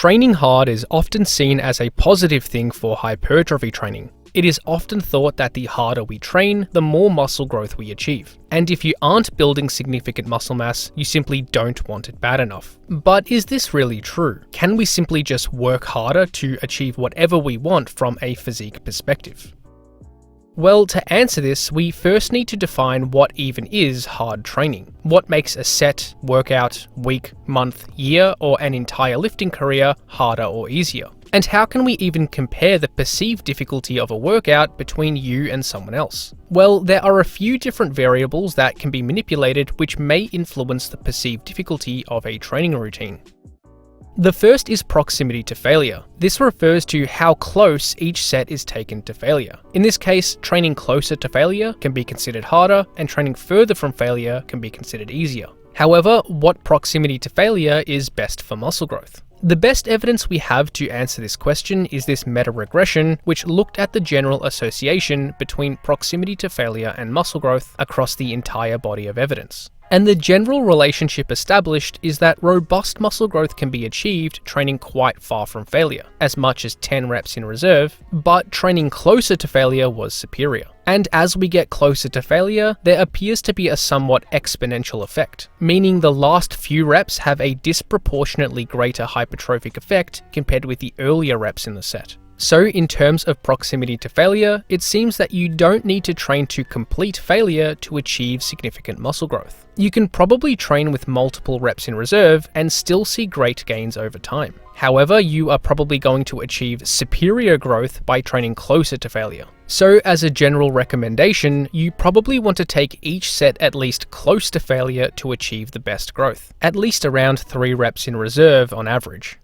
Training hard is often seen as a positive thing for hypertrophy training. It is often thought that the harder we train, the more muscle growth we achieve. And if you aren't building significant muscle mass, you simply don't want it bad enough. But is this really true? Can we simply just work harder to achieve whatever we want from a physique perspective? Well, to answer this, we first need to define what even is hard training. What makes a set, workout, week, month, year, or an entire lifting career harder or easier? And how can we even compare the perceived difficulty of a workout between you and someone else? Well, there are a few different variables that can be manipulated which may influence the perceived difficulty of a training routine. The first is proximity to failure. This refers to how close each set is taken to failure. In this case, training closer to failure can be considered harder, and training further from failure can be considered easier. However, what proximity to failure is best for muscle growth? The best evidence we have to answer this question is this meta-regression, which looked at the general association between proximity to failure and muscle growth across the entire body of evidence. And the general relationship established is that robust muscle growth can be achieved training quite far from failure, as much as 10 reps in reserve, but training closer to failure was superior. And as we get closer to failure, there appears to be a somewhat exponential effect, meaning the last few reps have a disproportionately greater hypertrophic effect compared with the earlier reps in the set. So in terms of proximity to failure, it seems that you don't need to train to complete failure to achieve significant muscle growth. You can probably train with multiple reps in reserve and still see great gains over time. However, you are probably going to achieve superior growth by training closer to failure. So as a general recommendation, you probably want to take each set at least close to failure to achieve the best growth, at least around 3 reps in reserve on average.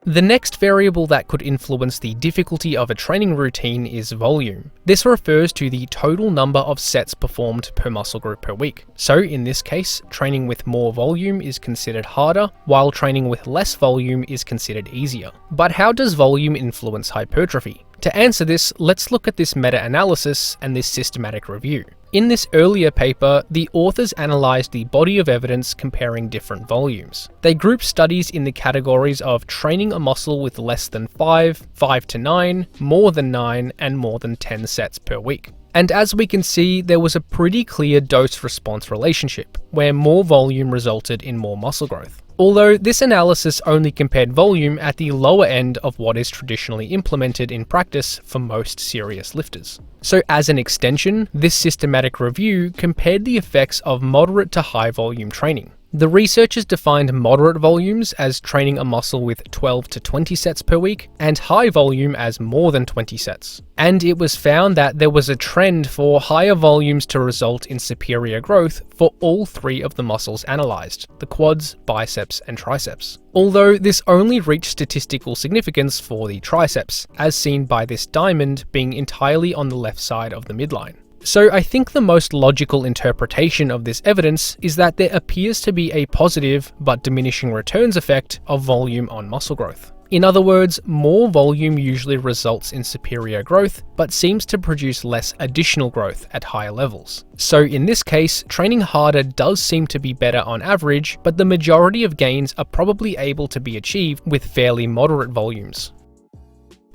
The next variable that could influence the difficulty of a training routine is volume. This refers to the total number of sets performed per muscle group per week. So in this case, training with more volume is considered harder, while training with less volume is considered easier. But how does volume influence hypertrophy? To answer this, let's look at this meta-analysis and this systematic review. In this earlier paper, the authors analysed the body of evidence comparing different volumes. They grouped studies in the categories of training a muscle with less than 5, 5 to 9, more than 9, and more than 10 sets per week. And as we can see, there was a pretty clear dose-response relationship, where more volume resulted in more muscle growth. Although this analysis only compared volume at the lower end of what is traditionally implemented in practice for most serious lifters. So as an extension, this systematic review compared the effects of moderate to high volume training. The researchers defined moderate volumes as training a muscle with 12 to 20 sets per week, and high volume as more than 20 sets. And it was found that there was a trend for higher volumes to result in superior growth for all 3 of the muscles analysed: the quads, biceps, and triceps. Although this only reached statistical significance for the triceps, as seen by this diamond being entirely on the left side of the midline. So I think the most logical interpretation of this evidence is that there appears to be a positive but diminishing returns effect of volume on muscle growth. In other words, more volume usually results in superior growth, but seems to produce less additional growth at higher levels. So in this case, training harder does seem to be better on average, but the majority of gains are probably able to be achieved with fairly moderate volumes.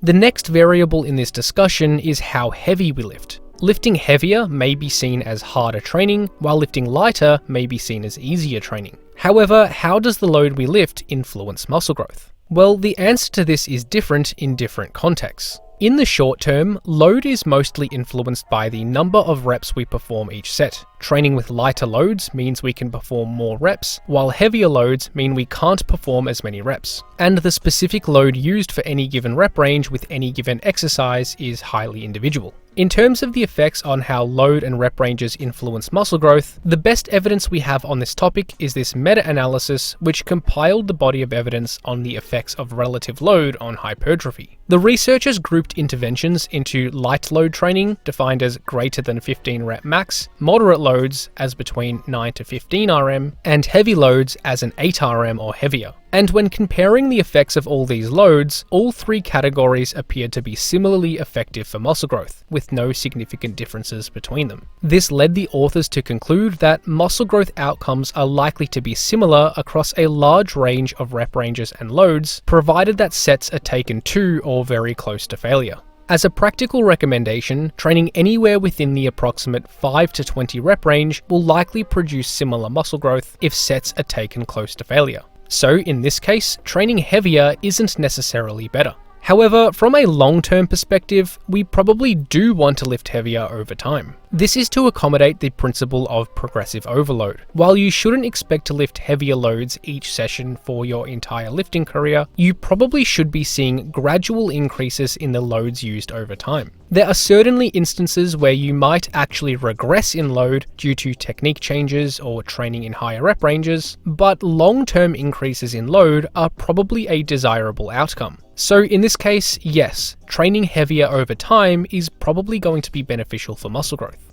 The next variable in this discussion is how heavy we lift. Lifting heavier may be seen as harder training, while lifting lighter may be seen as easier training. However, how does the load we lift influence muscle growth? Well, the answer to this is different in different contexts. In the short term, load is mostly influenced by the number of reps we perform each set. Training with lighter loads means we can perform more reps, while heavier loads mean we can't perform as many reps. And the specific load used for any given rep range with any given exercise is highly individual. In terms of the effects on how load and rep ranges influence muscle growth, the best evidence we have on this topic is this meta-analysis which compiled the body of evidence on the effects of relative load on hypertrophy. The researchers grouped interventions into light load training, defined as greater than 15 rep max, moderate loads as between 9 to 15 RM, and heavy loads as an 8 RM or heavier. And when comparing the effects of all these loads, all three categories appeared to be similarly effective for muscle growth, with no significant differences between them. This led the authors to conclude that muscle growth outcomes are likely to be similar across a large range of rep ranges and loads, provided that sets are taken to or very close to failure. As a practical recommendation, training anywhere within the approximate 5 to 20 rep range will likely produce similar muscle growth if sets are taken close to failure. So in this case, training heavier isn't necessarily better. However, from a long-term perspective, we probably do want to lift heavier over time. This is to accommodate the principle of progressive overload. While you shouldn't expect to lift heavier loads each session for your entire lifting career, you probably should be seeing gradual increases in the loads used over time. There are certainly instances where you might actually regress in load due to technique changes or training in higher rep ranges, but long-term increases in load are probably a desirable outcome. So in this case, yes, training heavier over time is probably going to be beneficial for muscle growth.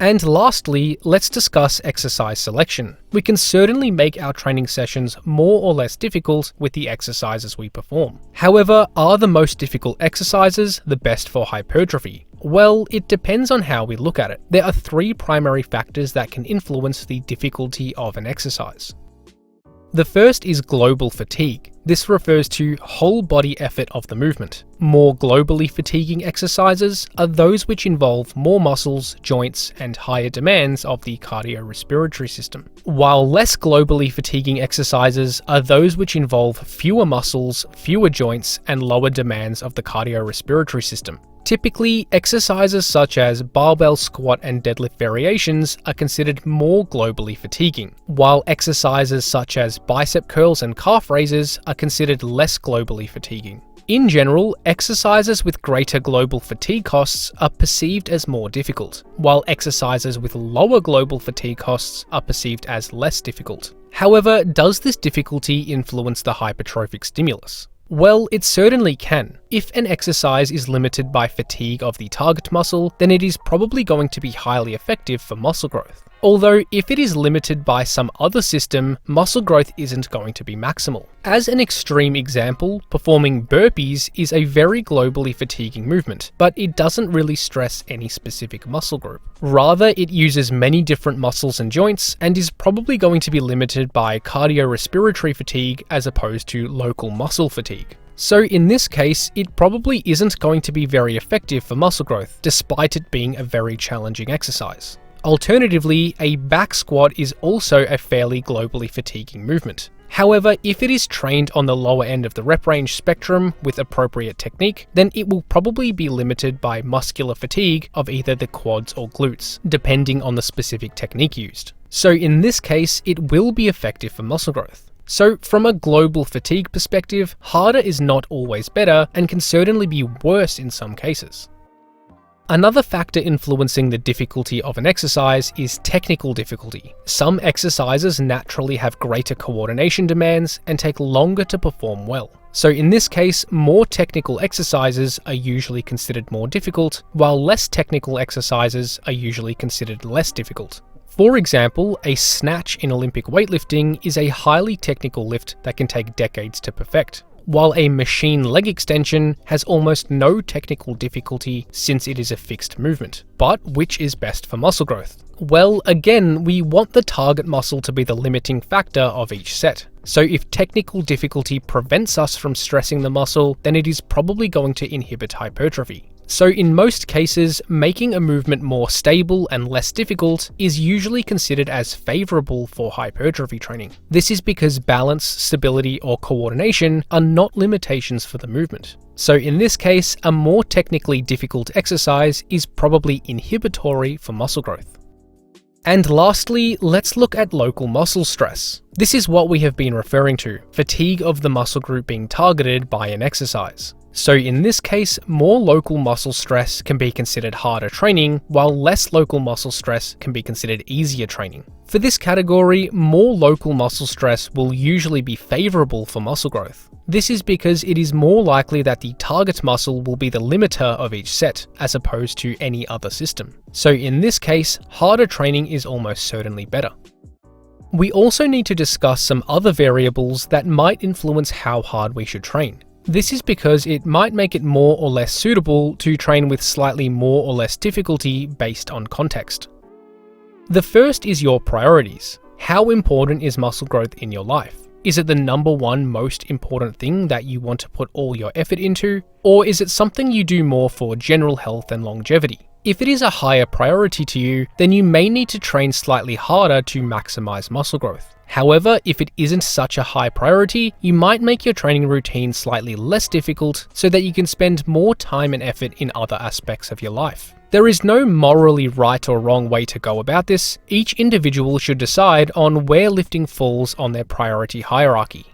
And lastly, let's discuss exercise selection. We can certainly make our training sessions more or less difficult with the exercises we perform. However, are the most difficult exercises the best for hypertrophy? Well, it depends on how we look at it. There are three primary factors that can influence the difficulty of an exercise. The first is global fatigue. This refers to whole body effort of the movement. More globally fatiguing exercises are those which involve more muscles, joints, and higher demands of the cardiorespiratory system, while less globally fatiguing exercises are those which involve fewer muscles, fewer joints, and lower demands of the cardiorespiratory system. Typically, exercises such as barbell squat and deadlift variations are considered more globally fatiguing, while exercises such as bicep curls and calf raises are considered less globally fatiguing. In general, exercises with greater global fatigue costs are perceived as more difficult, while exercises with lower global fatigue costs are perceived as less difficult. However, does this difficulty influence the hypertrophic stimulus? Well, it certainly can. If an exercise is limited by fatigue of the target muscle, then it is probably going to be highly effective for muscle growth. Although, if it is limited by some other system, muscle growth isn't going to be maximal. As an extreme example, performing burpees is a very globally fatiguing movement, but it doesn't really stress any specific muscle group. Rather, it uses many different muscles and joints, and is probably going to be limited by cardiorespiratory fatigue as opposed to local muscle fatigue. So in this case, it probably isn't going to be very effective for muscle growth, despite it being a very challenging exercise. Alternatively, a back squat is also a fairly globally fatiguing movement. However, if it is trained on the lower end of the rep range spectrum with appropriate technique, then it will probably be limited by muscular fatigue of either the quads or glutes, depending on the specific technique used. So in this case, it will be effective for muscle growth. So from a global fatigue perspective, harder is not always better and can certainly be worse in some cases. Another factor influencing the difficulty of an exercise is technical difficulty. Some exercises naturally have greater coordination demands and take longer to perform well. So in this case, more technical exercises are usually considered more difficult, while less technical exercises are usually considered less difficult. For example, a snatch in Olympic weightlifting is a highly technical lift that can take decades to perfect, while a machine leg extension has almost no technical difficulty since it is a fixed movement. But which is best for muscle growth? Well, again, we want the target muscle to be the limiting factor of each set. So if technical difficulty prevents us from stressing the muscle, then it is probably going to inhibit hypertrophy. So in most cases, making a movement more stable and less difficult is usually considered as favorable for hypertrophy training. This is because balance, stability, or coordination are not limitations for the movement. So in this case, a more technically difficult exercise is probably inhibitory for muscle growth. And lastly, let's look at local muscle stress. This is what we have been referring to, fatigue of the muscle group being targeted by an exercise. So in this case, more local muscle stress can be considered harder training, while less local muscle stress can be considered easier training. For this category, more local muscle stress will usually be favourable for muscle growth. This is because it is more likely that the target muscle will be the limiter of each set, as opposed to any other system. So in this case, harder training is almost certainly better. We also need to discuss some other variables that might influence how hard we should train. This is because it might make it more or less suitable to train with slightly more or less difficulty based on context. The first is your priorities. How important is muscle growth in your life? Is it the number one most important thing that you want to put all your effort into? Or is it something you do more for general health and longevity? If it is a higher priority to you, then you may need to train slightly harder to maximize muscle growth. However, if it isn't such a high priority, you might make your training routine slightly less difficult so that you can spend more time and effort in other aspects of your life. There is no morally right or wrong way to go about this. Each individual should decide on where lifting falls on their priority hierarchy.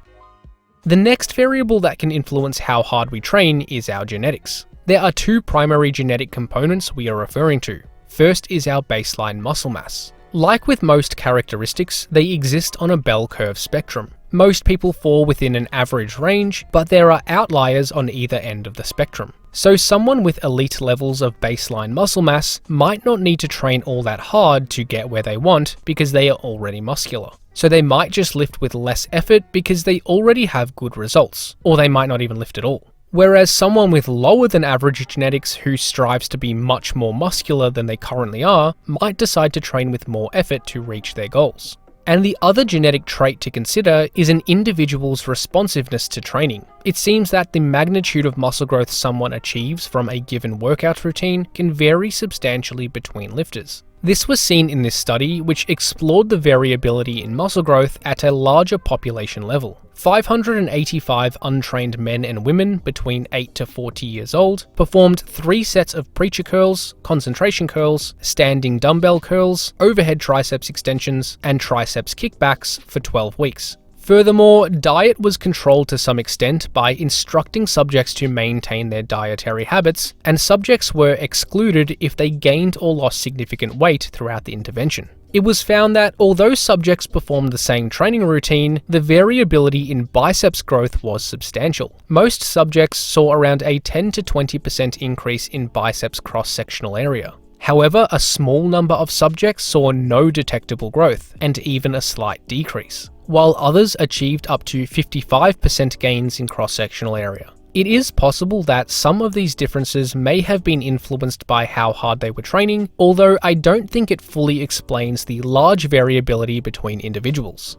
The next variable that can influence how hard we train is our genetics. There are two primary genetic components we are referring to. First is our baseline muscle mass. Like with most characteristics, they exist on a bell curve spectrum. Most people fall within an average range, but there are outliers on either end of the spectrum. So someone with elite levels of baseline muscle mass might not need to train all that hard to get where they want because they are already muscular. So they might just lift with less effort because they already have good results, or they might not even lift at all. Whereas someone with lower than average genetics who strives to be much more muscular than they currently are might decide to train with more effort to reach their goals. And the other genetic trait to consider is an individual's responsiveness to training. It seems that the magnitude of muscle growth someone achieves from a given workout routine can vary substantially between lifters. This was seen in this study, which explored the variability in muscle growth at a larger population level. 585 untrained men and women between 8 to 40 years old performed 3 sets of preacher curls, concentration curls, standing dumbbell curls, overhead triceps extensions, and triceps kickbacks for 12 weeks. Furthermore, diet was controlled to some extent by instructing subjects to maintain their dietary habits, and subjects were excluded if they gained or lost significant weight throughout the intervention. It was found that although subjects performed the same training routine, the variability in biceps growth was substantial. Most subjects saw around a 10 to 20% increase in biceps cross-sectional area. However, a small number of subjects saw no detectable growth, and even a slight decrease, while others achieved up to 55% gains in cross-sectional area. It is possible that some of these differences may have been influenced by how hard they were training, although I don't think it fully explains the large variability between individuals.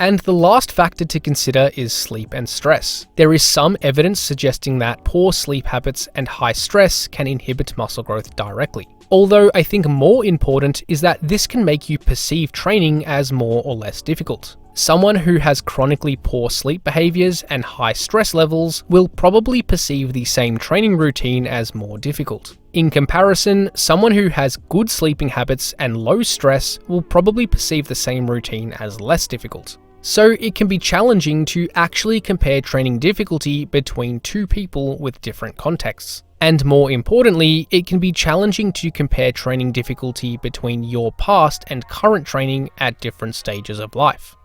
And the last factor to consider is sleep and stress. There is some evidence suggesting that poor sleep habits and high stress can inhibit muscle growth directly. Although I think more important is that this can make you perceive training as more or less difficult. Someone who has chronically poor sleep behaviors and high stress levels will probably perceive the same training routine as more difficult. In comparison, someone who has good sleeping habits and low stress will probably perceive the same routine as less difficult. So it can be challenging to actually compare training difficulty between two people with different contexts. And more importantly, it can be challenging to compare training difficulty between your past and current training at different stages of life.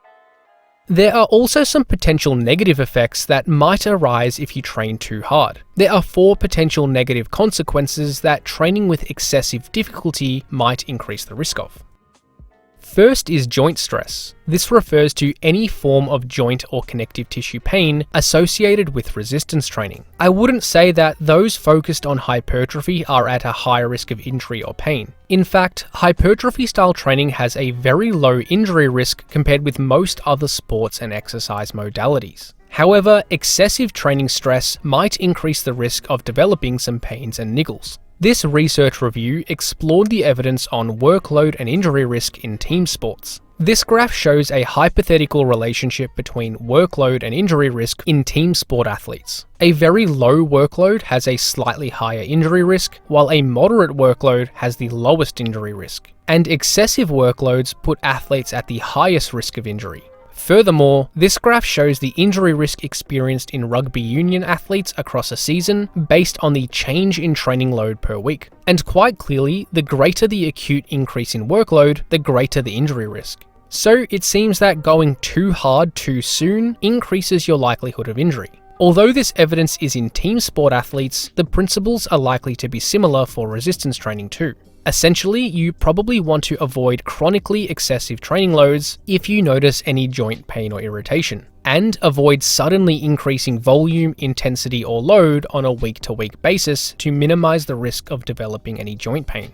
There are also some potential negative effects that might arise if you train too hard. There are 4 potential negative consequences that training with excessive difficulty might increase the risk of. First is joint stress. This refers to any form of joint or connective tissue pain associated with resistance training. I wouldn't say that those focused on hypertrophy are at a high risk of injury or pain. In fact, hypertrophy style training has a very low injury risk compared with most other sports and exercise modalities. However, excessive training stress might increase the risk of developing some pains and niggles. This research review explored the evidence on workload and injury risk in team sports. This graph shows a hypothetical relationship between workload and injury risk in team sport athletes. A very low workload has a slightly higher injury risk, while a moderate workload has the lowest injury risk. And excessive workloads put athletes at the highest risk of injury. Furthermore, this graph shows the injury risk experienced in rugby union athletes across a season based on the change in training load per week. And quite clearly, the greater the acute increase in workload, the greater the injury risk. So it seems that going too hard too soon increases your likelihood of injury. Although this evidence is in team sport athletes, the principles are likely to be similar for resistance training too. Essentially, you probably want to avoid chronically excessive training loads if you notice any joint pain or irritation, and avoid suddenly increasing volume, intensity, or load on a week-to-week basis to minimize the risk of developing any joint pain.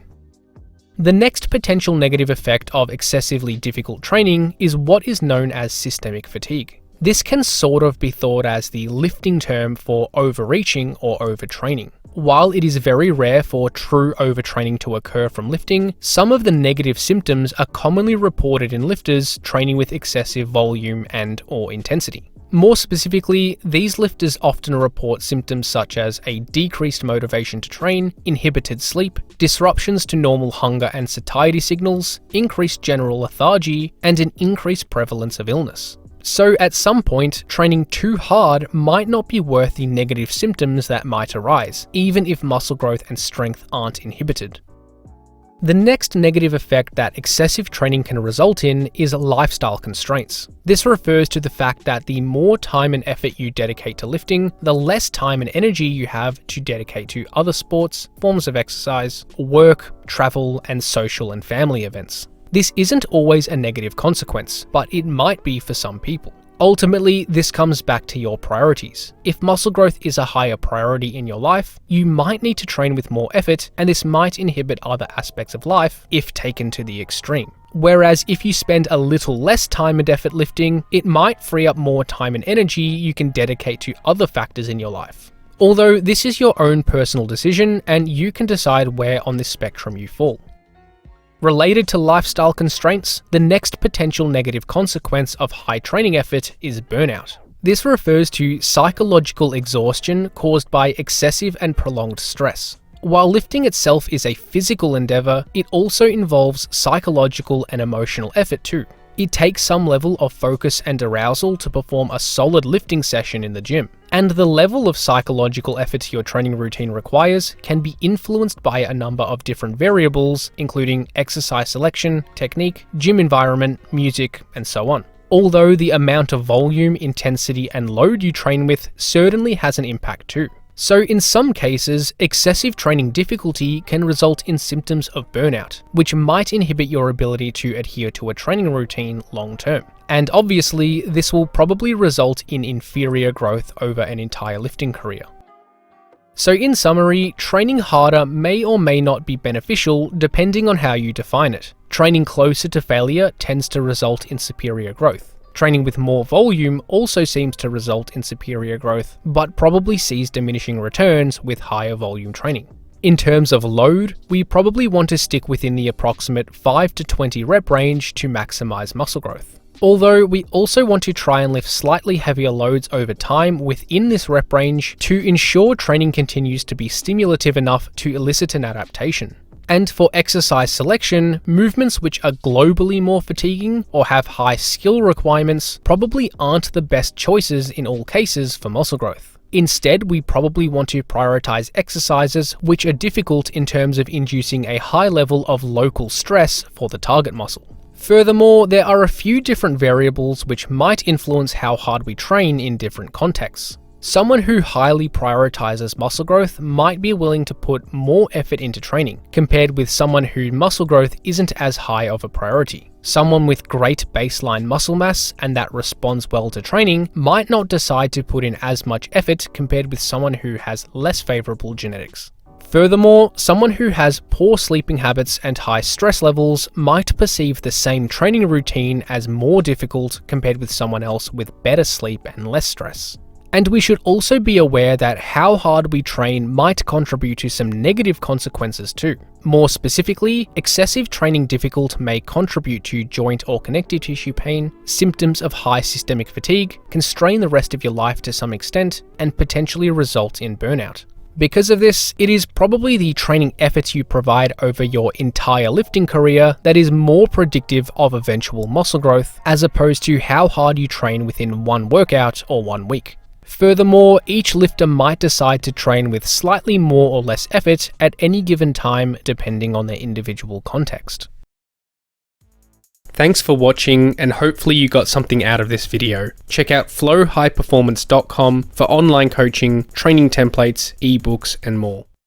The next potential negative effect of excessively difficult training is what is known as systemic fatigue. This can sort of be thought as the lifting term for overreaching or overtraining. While it is very rare for true overtraining to occur from lifting, some of the negative symptoms are commonly reported in lifters training with excessive volume and/or intensity. More specifically, these lifters often report symptoms such as a decreased motivation to train, inhibited sleep, disruptions to normal hunger and satiety signals, increased general lethargy, and an increased prevalence of illness. So at some point, training too hard might not be worth the negative symptoms that might arise, even if muscle growth and strength aren't inhibited. The next negative effect that excessive training can result in is lifestyle constraints. This refers to the fact that the more time and effort you dedicate to lifting, the less time and energy you have to dedicate to other sports, forms of exercise, work, travel, and social and family events. This isn't always a negative consequence, but it might be for some people. Ultimately, this comes back to your priorities. If muscle growth is a higher priority in your life, you might need to train with more effort, and this might inhibit other aspects of life if taken to the extreme. Whereas if you spend a little less time and effort lifting, it might free up more time and energy you can dedicate to other factors in your life. Although this is your own personal decision, and you can decide where on this spectrum you fall. Related to lifestyle constraints, the next potential negative consequence of high training effort is burnout. This refers to psychological exhaustion caused by excessive and prolonged stress. While lifting itself is a physical endeavor, it also involves psychological and emotional effort too. It takes some level of focus and arousal to perform a solid lifting session in the gym. And the level of psychological effort your training routine requires can be influenced by a number of different variables, including exercise selection, technique, gym environment, music, and so on. Although the amount of volume, intensity, and load you train with certainly has an impact too. So in some cases, excessive training difficulty can result in symptoms of burnout, which might inhibit your ability to adhere to a training routine long term. And obviously, this will probably result in inferior growth over an entire lifting career. So in summary, training harder may or may not be beneficial depending on how you define it. Training closer to failure tends to result in superior growth. Training with more volume also seems to result in superior growth, but probably sees diminishing returns with higher volume training. In terms of load, we probably want to stick within the approximate 5 to 20 rep range to maximize muscle growth. Although we also want to try and lift slightly heavier loads over time within this rep range to ensure training continues to be stimulative enough to elicit an adaptation. And for exercise selection, movements which are globally more fatiguing or have high skill requirements probably aren't the best choices in all cases for muscle growth. Instead, we probably want to prioritize exercises which are difficult in terms of inducing a high level of local stress for the target muscle. Furthermore, there are a few different variables which might influence how hard we train in different contexts. Someone who highly prioritizes muscle growth might be willing to put more effort into training, compared with someone whose muscle growth isn't as high of a priority. Someone with great baseline muscle mass and that responds well to training might not decide to put in as much effort compared with someone who has less favorable genetics. Furthermore, someone who has poor sleeping habits and high stress levels might perceive the same training routine as more difficult compared with someone else with better sleep and less stress. And we should also be aware that how hard we train might contribute to some negative consequences too. More specifically, excessive training difficult may contribute to joint or connective tissue pain, symptoms of high systemic fatigue, constrain the rest of your life to some extent, and potentially result in burnout. Because of this, it is probably the training efforts you provide over your entire lifting career that is more predictive of eventual muscle growth, as opposed to how hard you train within one workout or 1 week. Furthermore, each lifter might decide to train with slightly more or less effort at any given time depending on their individual context. Thanks for watching, and hopefully you got something out of this video. Check out flowhighperformance.com for online coaching, training templates, ebooks, and more.